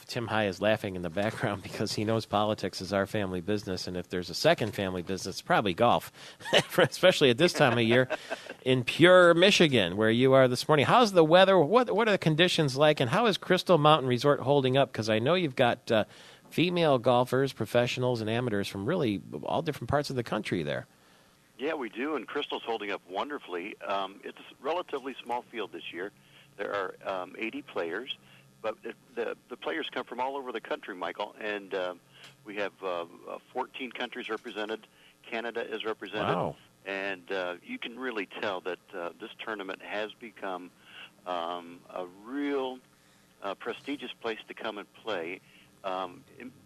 Tim Hygh is laughing in the background because he knows politics is our family business, and if there's a second family business, it's probably golf, especially at this time of year in pure Michigan, where you are this morning. How's the weather? What are the conditions like, and how is Crystal Mountain Resort holding up? Because I know you've got female golfers, professionals, and amateurs from really all different parts of the country there. Yeah, we do, and Crystal's holding up wonderfully. It's a relatively small field this year. There are 80 players. But the players come from all over the country, Michael, and we have 14 countries represented. Canada is represented. Wow. And you can really tell that this tournament has become a real prestigious place to come and play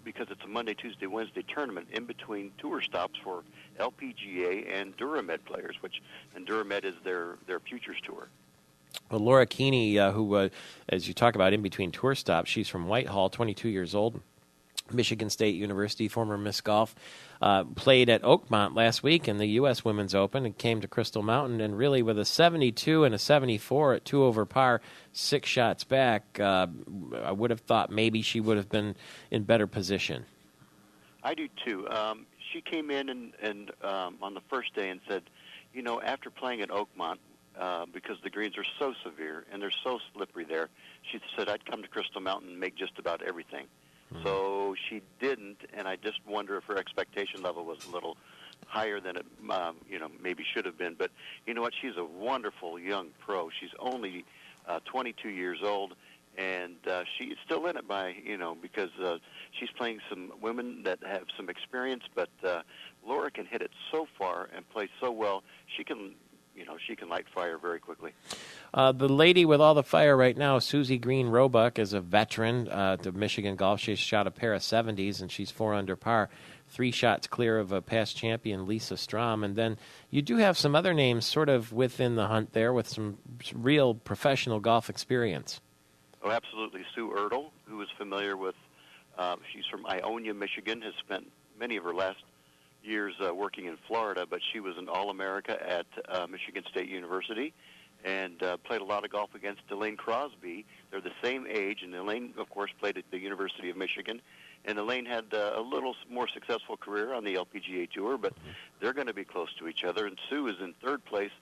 because it's a Monday, Tuesday, Wednesday tournament in between tour stops for LPGA and Duramed players, and Duramed is their Futures Tour. Well, Laura Keeney, who, as you talk about in between tour stops, she's from Whitehall, 22 years old, Michigan State University, former Miss Golf, played at Oakmont last week in the U.S. Women's Open and came to Crystal Mountain, and really with a 72 and a 74 at 2 over par, 6 shots back, I would have thought maybe she would have been in better position. I do, too. She came in and on the first day and said, after playing at Oakmont, because the greens are so severe and they're so slippery there, she said, I'd come to Crystal Mountain and make just about everything. Mm-hmm. So she didn't, and I just wonder if her expectation level was a little higher than it maybe should have been. But you know what? She's a wonderful young pro. She's only 22 years old, and she's still in it because she's playing some women that have some experience, but Laura can hit it so far and play so well. She can light fire very quickly. The lady with all the fire right now, Susie Green Roebuck, is a veteran to Michigan golf. She's shot a pair of 70s, and she's 4 under par, 3 shots clear of a past champion, Lisa Strom. And then you do have some other names sort of within the hunt there with some real professional golf experience. Oh, absolutely. Sue Ertl, who is familiar with, she's from Ionia, Michigan, has spent many of her last years working in Florida, but she was an All-America at Michigan State University and played a lot of golf against Elaine Crosby. They're the same age, and Elaine, of course, played at the University of Michigan. And Elaine had a little more successful career on the LPGA Tour, but they're going to be close to each other. And Sue is in third place,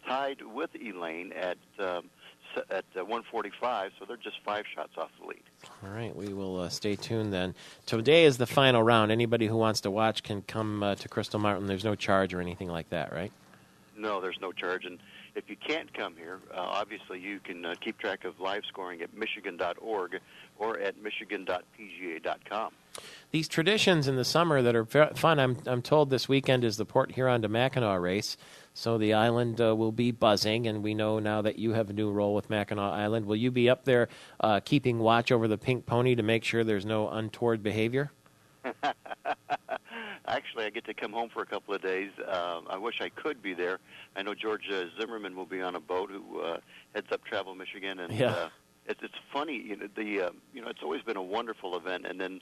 tied with Elaine at 145, so they're just 5 shots off the lead. All right, we will stay tuned then. Today is the final round. Anybody who wants to watch can come to Crystal Mountain. There's no charge or anything like that, right? No, there's no charge. And if you can't come here, obviously you can keep track of live scoring at michigan.org or at michigan.pga.com. These traditions in the summer that are fun, I'm told this weekend is the Port Huron to Mackinac race. So the island will be buzzing, and we know now that you have a new role with Mackinac Island. Will you be up there keeping watch over the pink pony to make sure there's no untoward behavior? Actually, I get to come home for a couple of days. I wish I could be there. I know George Zimmerman will be on a boat who heads up Travel Michigan, and it's funny. It's always been a wonderful event, and then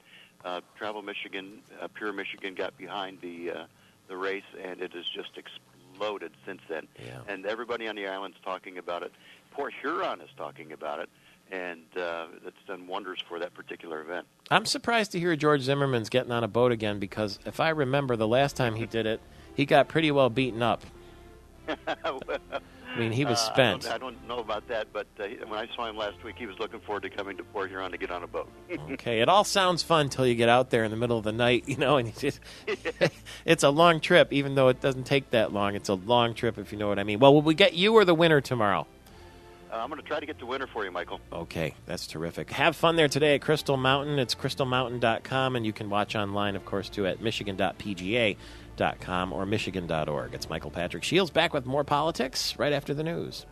Travel Michigan, Pure Michigan, got behind the race, and it has just exploded since then. Yeah. And everybody on the island's talking about it. Port Huron is talking about it, and it's done wonders for that particular event. I'm surprised to hear George Zimmerman's getting on a boat again, because if I remember the last time he did it, he got pretty well beaten up. I mean, he was spent. I don't know about that, but when I saw him last week, he was looking forward to coming to Port Huron to get on a boat. Okay, it all sounds fun until you get out there in the middle of the night, and it's a long trip, even though it doesn't take that long. It's a long trip, if you know what I mean. Well, will we get you or the winner tomorrow? I'm going to try to get the winner for you, Michael. Okay, that's terrific. Have fun there today at Crystal Mountain. It's crystalmountain.com, and you can watch online, of course, too, at michigan.pga.com or michigan.org. It's Michael Patrick Shields back with more politics right after the news.